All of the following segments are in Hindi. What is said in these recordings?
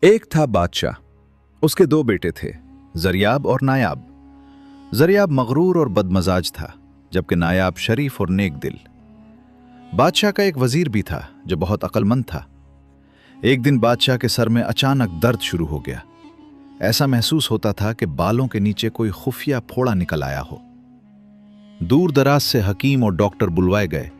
एक था बादशाह। उसके दो बेटे थे, जरियाब और नायाब। जरियाब मगरूर और बदमजाज था, जबकि नायाब शरीफ और नेक दिल। बादशाह का एक वजीर भी था जो बहुत अक्लमंद था। एक दिन बादशाह के सर में अचानक दर्द शुरू हो गया। ऐसा महसूस होता था कि बालों के नीचे कोई खुफिया फोड़ा निकल आया हो। दूर दराज से हकीम और डॉक्टर बुलवाए गए,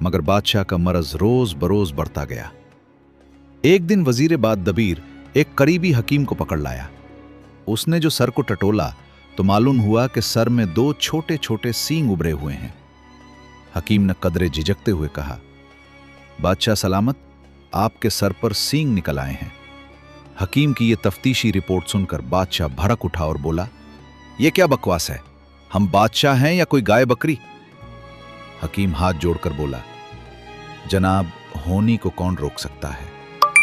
मगर बादशाह का मरज रोज बरोज बढ़ता गया। एक दिन वजीर बाद दबीर एक करीबी हकीम को पकड़ लाया। उसने जो सर को टटोला तो मालूम हुआ कि सर में दो छोटे छोटे सींग उभरे हुए हैं। हकीम ने कदरे झिझकते हुए कहा, बादशाह सलामत, आपके सर पर सींग निकल आए हैं। हकीम की यह तफ्तीशी रिपोर्ट सुनकर बादशाह भड़क उठा और बोला, यह क्या बकवास है? हम बादशाह हैं या कोई गाय बकरी? हकीम हाथ जोड़कर बोला, जनाब, होनी को कौन रोक सकता है,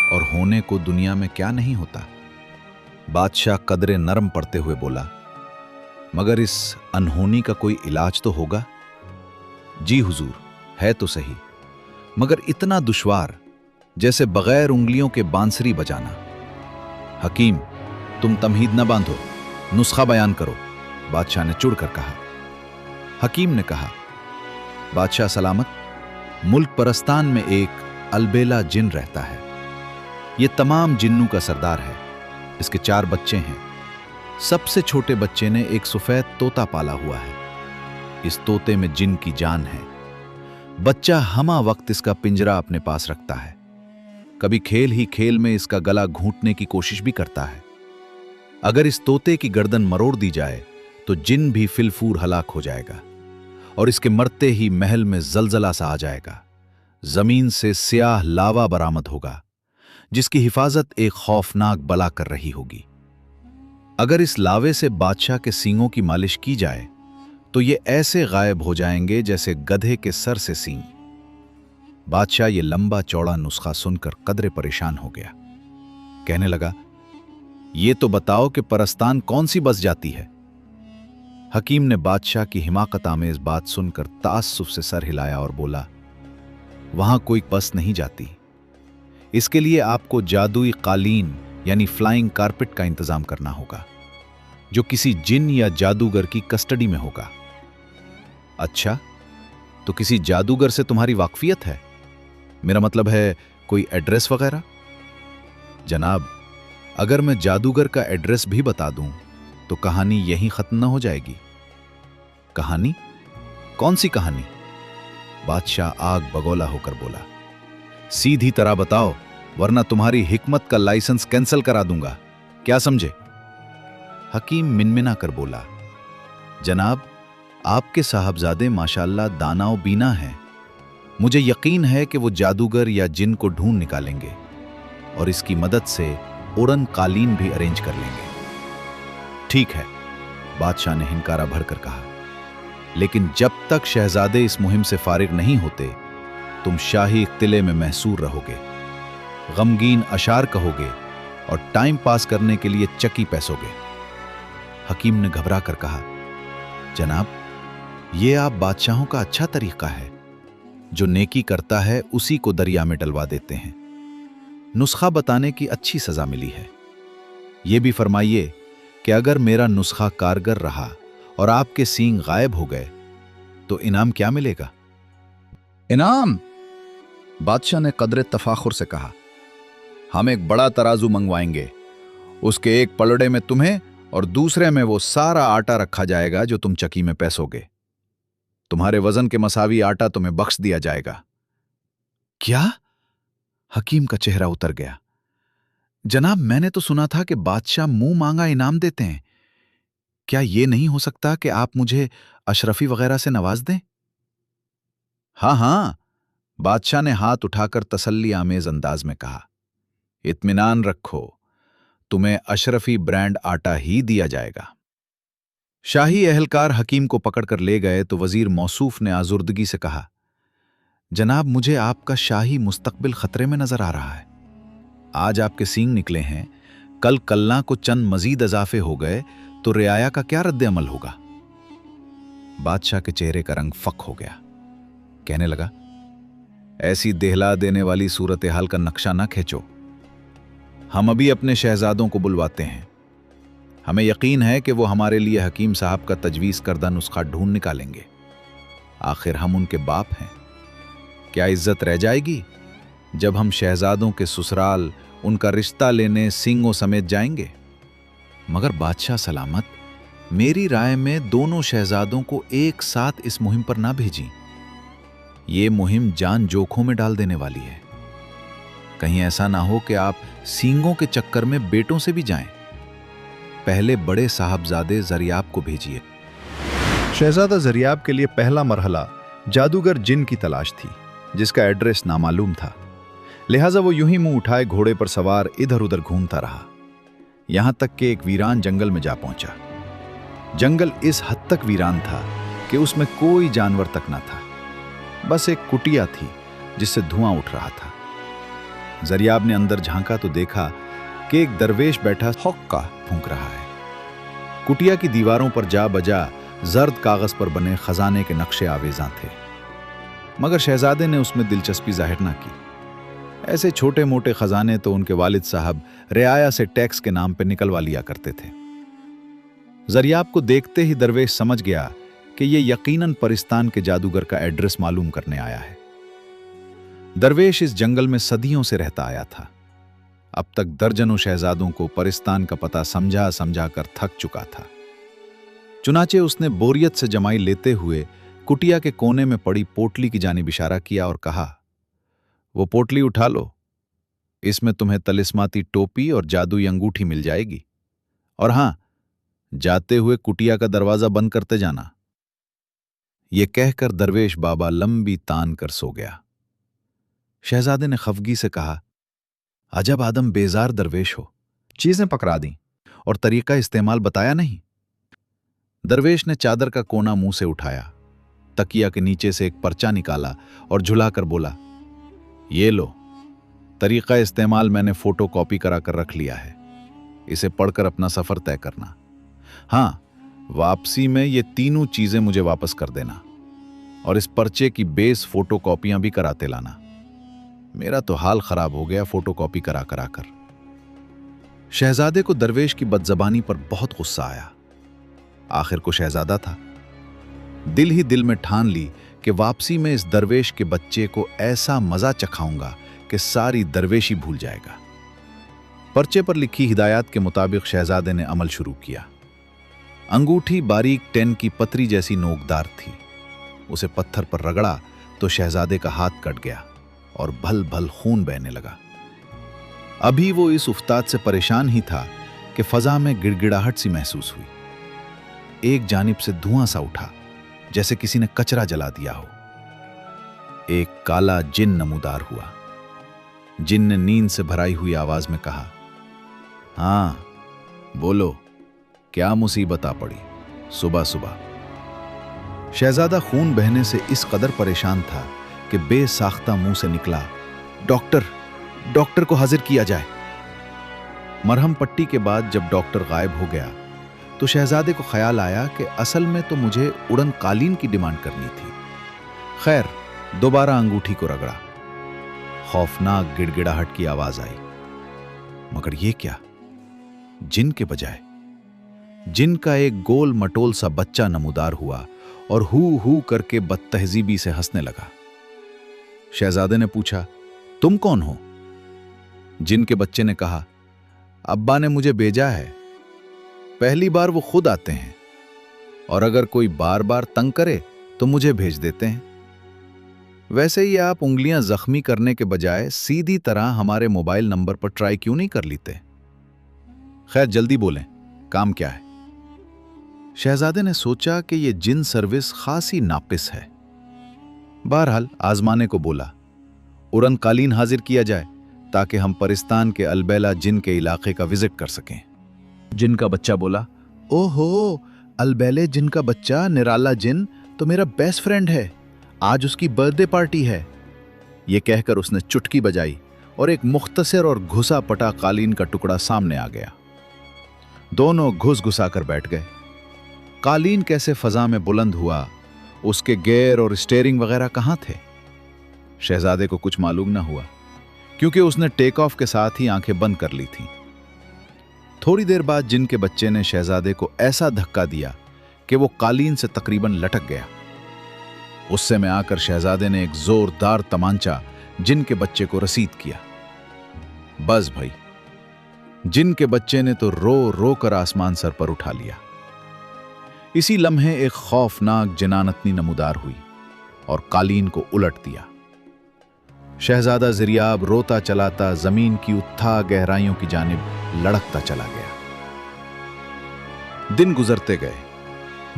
और होने को दुनिया में क्या नहीं होता। बादशाह कदरे नरम पड़ते हुए बोला, मगर इस अनहोनी का कोई इलाज तो होगा? जी हुजूर, है तो सही, मगर इतना दुश्वार जैसे बगैर उंगलियों के बांसुरी बजाना। हकीम, तुम तमहीद न बांधो, नुस्खा बयान करो, बादशाह ने चिढ़कर कहा। हकीम ने कहा, बादशाह सलामत, मुल्क परस्तान में एक अलबेला जिन रहता है। यह तमाम जिन्नों का सरदार है। इसके 4 बच्चे हैं। सबसे छोटे बच्चे ने एक सफेद तोता पाला हुआ है। इस तोते में जिन की जान है। बच्चा हमा वक्त इसका पिंजरा अपने पास रखता है। कभी खेल ही खेल में इसका गला घूंटने की कोशिश भी करता है। अगर इस तोते की गर्दन मरोड़ दी जाए तो जिन भी फिलफूर हलाक हो जाएगा, और इसके मरते ही महल में जलजला सा आ जाएगा। जमीन से स्याह लावा बरामद होगा, जिसकी हिफाजत एक खौफनाक बला कर रही होगी। अगर इस लावे से बादशाह के सींगों की मालिश की जाए तो ये ऐसे गायब हो जाएंगे जैसे गधे के सर से सींग। बादशाह ये लंबा चौड़ा नुस्खा सुनकर कदरे परेशान हो गया। कहने लगा, ये तो बताओ कि परस्तान कौन सी बस जाती है? हकीम ने बादशाह की हिमाकत आमेज बात सुनकर तास्सुफ से सर हिलाया और बोला, वहां कोई बस नहीं जाती। इसके लिए आपको जादुई कालीन यानी फ्लाइंग कारपेट का इंतजाम करना होगा, जो किसी जिन या जादूगर की कस्टडी में होगा। अच्छा, तो किसी जादूगर से तुम्हारी वाकफियत है? मेरा मतलब है कोई एड्रेस वगैरह? जनाब, अगर मैं जादूगर का एड्रेस भी बता दूं तो कहानी यहीं खत्म न हो जाएगी। कहानी? कौन सी कहानी? बादशाह आग बगोला होकर बोला, सीधी तरह बताओ, वरना तुम्हारी हिकमत का लाइसेंस कैंसिल करा दूंगा। क्या समझे? हकीम मिनमिना कर बोला, जनाब, आपके साहबजादे माशाल्लाह दानाओ बीना हैं। मुझे यकीन है कि वो जादूगर या जिन को ढूंढ निकालेंगे और इसकी मदद से उड़न कालीन भी अरेंज कर लेंगे। ठीक है, बादशाह ने हिनकारा भरकर कहा, लेकिन जब तक शहजादे इस मुहिम से फारिग नहीं होते, तुम शाही किले में महसूर रहोगे, गमगीन अशार कहोगे और टाइम पास करने के लिए चक्की पैसोगे। हकीम ने घबरा कर कहा, जनाब, यह आप बादशाहों का अच्छा तरीका है। जो नेकी करता है उसी को दरिया में डलवा देते हैं। नुस्खा बताने की अच्छी सजा मिली है। यह भी फरमाइए कि अगर मेरा नुस्खा कारगर रहा और आपके सींग गायब हो गए तो इनाम क्या मिलेगा? इनाम? बादशाह ने कदरे तफाखुर से कहा, हम एक बड़ा तराजू मंगवाएंगे। उसके एक पलड़े में तुम्हें और दूसरे में वो सारा आटा रखा जाएगा जो तुम चक्की में पैसोगे। तुम्हारे वजन के मसावी आटा तुम्हें बख्श दिया जाएगा। क्या? हकीम का चेहरा उतर गया। जनाब, मैंने तो सुना था कि बादशाह मुंह मांगा इनाम देते हैं। क्या यह नहीं हो सकता कि आप मुझे अशरफी वगैरह से नवाज दें? हां हां, बादशाह ने हाथ उठाकर तसल्ली आमेज अंदाज में कहा, इत्मीनान रखो, तुम्हें अशरफी ब्रांड आटा ही दिया जाएगा। शाही एहलकार हकीम को पकड़कर ले गए तो वजीर मौसूफ ने आजुर्दगी से कहा, जनाब, मुझे आपका शाही मुस्तकबिल खतरे में नजर आ रहा है। आज आपके सींग निकले हैं, कल कल्ला को चंद मजीद इजाफे हो गए तो रियाया का क्या रद्द अमल होगा? बादशाह के चेहरे का रंग फक हो गया। कहने लगा, ऐसी देहला देने वाली सूरत हाल का नक्शा ना खींचो। हम अभी अपने शहजादों को बुलवाते हैं। हमें यकीन है कि वो हमारे लिए हकीम साहब का तजवीज़ करदा नुस्खा ढूंढ निकालेंगे। आखिर हम उनके बाप हैं। क्या इज्जत रह जाएगी जब हम शहजादों के ससुराल उनका रिश्ता लेने सिंगों समेत जाएंगे? मगर बादशाह सलामत, मेरी राय में दोनों शहजादों को एक साथ इस मुहिम पर ना भेजी। ये मुहिम जान जोखों में डाल देने वाली है। कहीं ऐसा ना हो कि आप सींगों के चक्कर में बेटों से भी जाएं। पहले बड़े साहबजादे जरियाब को भेजिए। शहजादा जरियाब के लिए पहला मरहला जादूगर जिन की तलाश थी, जिसका एड्रेस नामालूम था। लिहाजा वो यूं ही मुंह उठाए घोड़े पर सवार इधर उधर घूमता रहा, यहां तक कि एक वीरान जंगल में जा पहुंचा। जंगल इस हद तक वीरान था कि उसमें कोई जानवर तक ना था, बस एक कुटिया थी जिससे धुआं उठ रहा था। जरियाब ने अंदर झांका तो देखा कि एक दरवेश बैठा हुक्का फूंक रहा है। कुटिया की दीवारों पर जा बजा जर्द कागज पर बने खजाने के नक्शे आवेजां थे, मगर शहजादे ने उसमें दिलचस्पी जाहिर ना की। ऐसे छोटे मोटे खजाने तो उनके वालिद साहब रियाया से टैक्स के नाम पर निकलवा लिया करते थे। जरियाब को देखते ही दरवेश समझ गया कि यह यकीनन परिस्तान के जादूगर का एड्रेस मालूम करने आया है। दरवेश इस जंगल में सदियों से रहता आया था। अब तक दर्जनों शहजादों को परिस्तान का पता समझा समझा कर थक चुका था। चुनाचे उसने बोरियत से जमाई लेते हुए कुटिया के कोने में पड़ी पोटली की जानिब इशारा किया और कहा, वो पोटली उठा लो, इसमें तुम्हें तलिस्माती टोपी और जादुई अंगूठी मिल जाएगी। और हां, जाते हुए कुटिया का दरवाजा बंद करते जाना। यह कहकर दरवेश बाबा लंबी तान कर सो गया। शहजादे ने खफगी से कहा, अजब आदम बेजार दरवेश हो, चीजें पकड़ा दी और तरीका इस्तेमाल बताया नहीं। दरवेश ने चादर का कोना मुंह से उठाया, तकिया के नीचे से एक पर्चा निकाला और झुलाकर बोला, ये लो, तरीका इस्तेमाल मैंने फोटो कॉपी करा कर रख लिया है। इसे पढ़कर अपना सफर तय करना। हां, वापसी में ये तीनों चीजें मुझे वापस कर देना और इस पर्चे की बेस फोटो कॉपियां भी कराते लाना। मेरा तो हाल खराब हो गया फोटो कॉपी करा कर। शहजादे को दरवेश की बदजबानी पर बहुत गुस्सा आया। आखिर को शहजादा था। दिल ही दिल में ठान ली कि वापसी में इस दरवेश के बच्चे को ऐसा मजा चखाऊंगा कि सारी दरवेशी भूल जाएगा। पर्चे पर लिखी हिदायत के मुताबिक शहजादे ने अमल शुरू किया। अंगूठी बारीक टेन की पतरी जैसी नोकदार थी। उसे पत्थर पर रगड़ा तो शहजादे का हाथ कट गया और भल भल खून बहने लगा। अभी वो इस उफ्ताद से परेशान ही था कि फजा में गिड़गिड़ाहट सी महसूस हुई। एक जानिब से धुआं सा उठा, जैसे किसी ने कचरा जला दिया हो। एक काला जिन नमूदार हुआ। जिन ने नींद से भराई हुई आवाज में कहा, हां बोलो, क्या मुसीबत आ पड़ी सुबह सुबह? शहजादा खून बहने से इस कदर परेशान था कि बेसाख्ता मुंह से निकला, डॉक्टर को हाजिर किया जाए। मरहम पट्टी के बाद जब डॉक्टर गायब हो गया तो शहजादे को ख्याल आया कि असल में तो मुझे उड़न कालीन की डिमांड करनी थी। खैर, दोबारा अंगूठी को रगड़ा। खौफनाक गिड़गिड़ाहट की आवाज आई, मगर यह क्या? जिन के बजाय जिन का एक गोल मटोल सा बच्चा नमूदार हुआ और हू करके बदतहजीबी से हंसने लगा। शहजादे ने पूछा, तुम कौन हो? जिन के बच्चे ने कहा, अब्बा ने मुझे भेजा है। पहली बार वो खुद आते हैं और अगर कोई बार बार तंग करे तो मुझे भेज देते हैं। वैसे ही आप उंगलियां जख्मी करने के बजाय सीधी तरह हमारे मोबाइल नंबर पर ट्राई क्यों नहीं कर लेते? खैर, जल्दी बोलें, काम क्या है? शहजादे ने सोचा कि यह जिन सर्विस खासी नापिस है। बहरहाल आजमाने को बोला, उड़न कालीन हाजिर किया जाए ताकि हम परिस्तान के अलबेला जिन के इलाके का विजिट कर सकें। जिन का बच्चा बोला, ओहो, अलबेले जिन का बच्चा निराला जिन तो मेरा बेस्ट फ्रेंड है, आज उसकी बर्थडे पार्टी है। यह कहकर उसने चुटकी बजाई और एक मुख्तसर और घुसा पटा कालीन का टुकड़ा सामने आ गया। दोनों घुस घुसा कर बैठ गए। कालीन कैसे फजा में बुलंद हुआ, उसके गेयर और स्टेयरिंग वगैरह कहां थे? शहजादे को कुछ मालूम न हुआ। क्योंकि उसने टेक ऑफ के साथ ही आंखें बंद कर ली थीं। थोड़ी देर बाद जिन के बच्चे ने शहजादे को ऐसा धक्का दिया कि वो कालीन से तकरीबन लटक गया। गुस्से में आकर शहजादे ने एक जोरदार तमांचा जिन के बच्चे को रसीद किया। बस भाई, जिन के बच्चे ने तो रो रो कर आसमान सर पर उठा लिया। इसी लम्हे एक खौफनाक जिनानतनी नमूदार हुई और कालीन को उलट दिया। शहजादा ज़िरयाब रोता चलाता जमीन की उत्थाह गहराइयों की जानिब लड़कता चला गया। दिन गुजरते गए।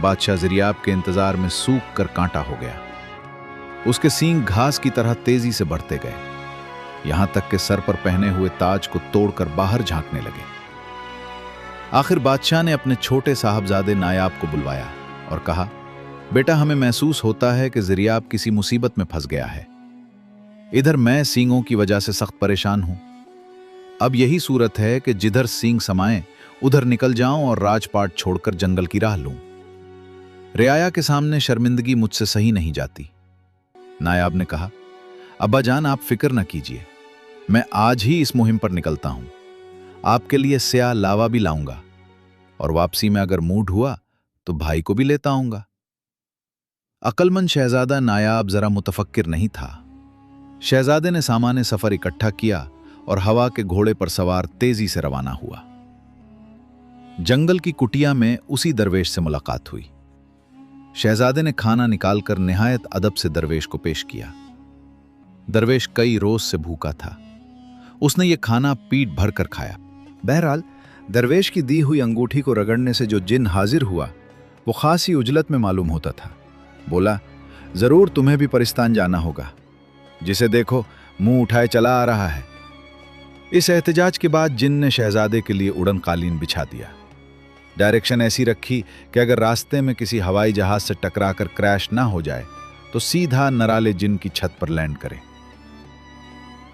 बादशाह ज़िरयाब के इंतजार में सूख कर कांटा हो गया। उसके सींग घास की तरह तेजी से बढ़ते गए, यहां तक कि सर पर पहने हुए ताज को तोड़कर बाहर झांकने लगे। आखिर बादशाह ने अपने छोटे साहबजादे नायाब को बुलवाया और कहा, बेटा, हमें महसूस होता है कि ज़िरयाब किसी मुसीबत में फंस गया है। इधर मैं सींगों की वजह से सख्त परेशान हूं। अब यही सूरत है कि जिधर सींग समाएं उधर निकल जाऊं और राजपाट छोड़कर जंगल की राह लूं। रियाया के सामने शर्मिंदगी मुझसे सही नहीं जाती। नायाब ने कहा, अब्बा जान, आप फिक्र न कीजिए, मैं आज ही इस मुहिम पर निकलता हूं। आपके लिए स्याह लावा भी लाऊंगा और वापसी में अगर मूड हुआ तो भाई को भी लेता आऊंगा। अक्लमंद शहजादा नायाब जरा मुतफक्किर नहीं था। शहजादे ने सामान्य सफर इकट्ठा किया और हवा के घोड़े पर सवार तेजी से रवाना हुआ। जंगल की कुटिया में उसी दरवेश से मुलाकात हुई। शहजादे ने खाना निकालकर निहायत अदब से दरवेश को पेश किया। दरवेश कई रोज से भूखा था। उसने ये खाना पीट भर कर खाया। बहरहाल दरवेश की दी हुई अंगूठी को रगड़ने से जो जिन हाजिर हुआ वो खासी उजलत में मालूम होता था। बोला, जरूर तुम्हें भी परिस्तान जाना होगा, जिसे देखो मुंह उठाए चला आ रहा है। इस एहतजाज के बाद जिन ने शहजादे के लिए उड़न कालीन बिछा दिया। डायरेक्शन ऐसी रखी कि अगर रास्ते में किसी हवाई जहाज से टकराकर क्रैश ना हो जाए तो सीधा नराले जिन की छत पर लैंड करे।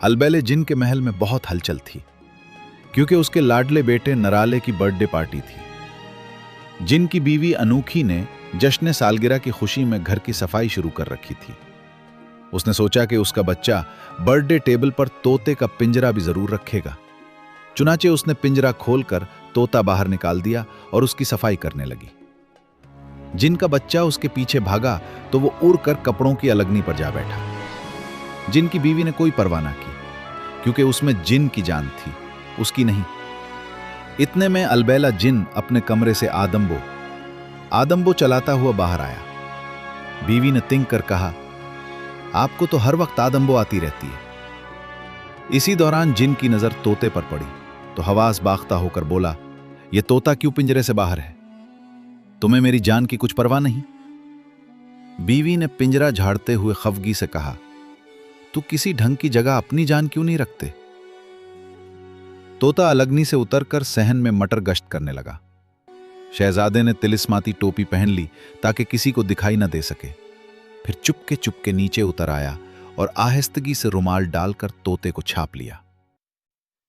अलबेले जिन के महल में बहुत हलचल थी, क्योंकि उसके लाडले बेटे नराले की बर्थडे पार्टी थी। जिन की बीवी अनूखी ने जश्न सालगिरह की खुशी में घर की सफाई शुरू कर रखी थी। उसने सोचा कि उसका बच्चा बर्थडे टेबल पर तोते का पिंजरा भी जरूर रखेगा। चुनाचे उसने पिंजरा खोलकर तोता बाहर निकाल दिया और उसकी सफाई करने लगी। जिनका बच्चा उसके पीछे भागा तो वो उड़कर कपड़ों की अलगनी पर जा बैठा। जिन की बीवी ने कोई परवाह ना की, क्योंकि उसमें जिन की जान थी, उसकी नहीं। इतने में अलबेला जिन अपने कमरे से आदम्बो चलाता हुआ बाहर आया। बीवी ने तिंग कर कहा, आपको तो हर वक्त आदम्बो आती रहती है। इसी दौरान जिन की नजर तोते पर पड़ी तो हवास बाख्ता होकर बोला, यह तोता क्यों पिंजरे से बाहर है? तुम्हें मेरी जान की कुछ परवाह नहीं? बीवी ने पिंजरा झाड़ते हुए खफगी से कहा, तू किसी ढंग की जगह अपनी जान क्यों नहीं रखते? तोता अलगनी से उतरकर सहन में मटर गश्त करने लगा। शहजादे ने तिलिस्माती टोपी पहन ली ताकि किसी को दिखाई न दे सके। फिर चुपके चुपके नीचे उतर आया और आहिस्तगी से रुमाल डालकर तोते को छाप लिया।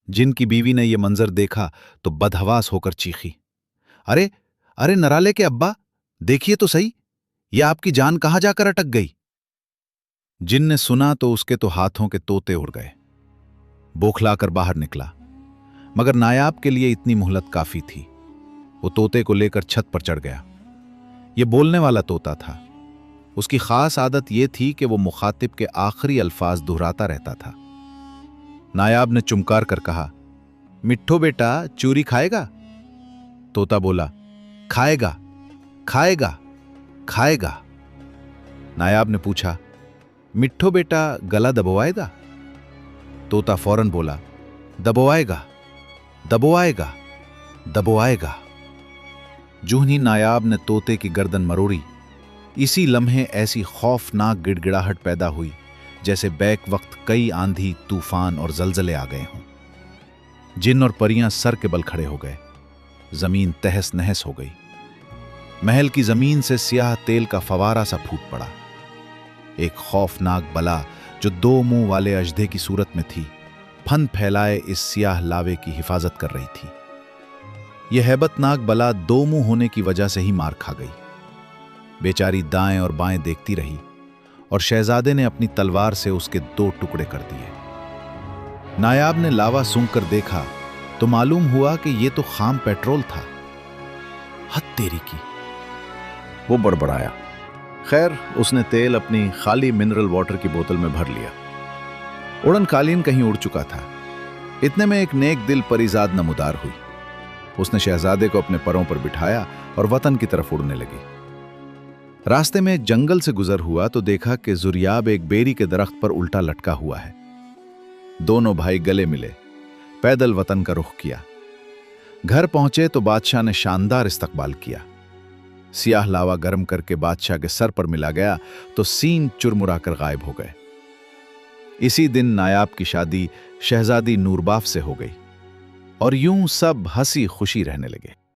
जिनकी बीवी ने यह मंजर देखा तो बदहवास होकर चीखी, अरे अरे नराले के अब्बा, देखिए तो सही, यह आपकी जान कहां जाकर अटक गई? जिन ने सुना तो उसके तो हाथों के तोते उड़ गए। बौखलाकर बाहर निकला, मगर नायाब के लिए इतनी मोहलत काफी थी। वो तोते को लेकर छत पर चढ़ गया। यह बोलने वाला तोता था। उसकी खास आदत यह थी कि वो मुखातिब के आखिरी अल्फाज दोहराता रहता था। नायाब ने चुमकार कर कहा, मिट्ठो बेटा, चूरी खाएगा? तोता बोला, खाएगा खाएगा खाएगा। नायाब ने पूछा, मिट्ठो बेटा गला दबवाएगा? तोता फौरन बोला, दबवाएगा दबवाएगा दबवाएगा। जूं ही नायाब ने तोते की गर्दन मरोड़ी, इसी लम्हे ऐसी खौफनाक गिड़गिड़ाहट पैदा हुई जैसे बैक वक्त कई आंधी, तूफान और जलजले आ गए हों। जिन और परियां सर के बल खड़े हो गए। जमीन तहस नहस हो गई। महल की जमीन से स्याह तेल का फवारा सा फूट पड़ा। एक खौफनाक बला जो दो मुंह वाले अजदे की सूरत में थी, फन फैलाए इस स्याह लावे की हिफाजत कर रही थी। यह हैबतनाक बला दो मुंह होने की वजह से ही मार खा गई। बेचारी दाएं और बाएं देखती रही और शहजादे ने अपनी तलवार से उसके दो टुकड़े कर दिए। नायाब ने लावा सूंघ कर देखा तो मालूम हुआ कि यह तो खाम पेट्रोल था। हद तेरी की, वो बड़बड़ाया। खैर, उसने तेल अपनी खाली मिनरल वाटर की बोतल में भर लिया। उड़न कालीन कहीं उड़ चुका था। इतने में एक नेक दिल परिजाद नमूदार हुई। उसने शहजादे को अपने परों पर बिठाया और वतन की तरफ उड़ने लगी। रास्ते में एक जंगल से गुजर हुआ तो देखा कि जुरियाब एक बेरी के दरख्त पर उल्टा लटका हुआ है। दोनों भाई गले मिले, पैदल वतन का रुख किया। घर पहुंचे तो बादशाह ने शानदार इस्तकबाल किया। सियाह लावा गर्म करके बादशाह के सर पर मिला गया तो सीन चुरमुराकर गायब हो गए। इसी दिन नायाब की शादी शहजादी नूरबाफ से हो गई और यूं सब हंसी खुशी रहने लगे।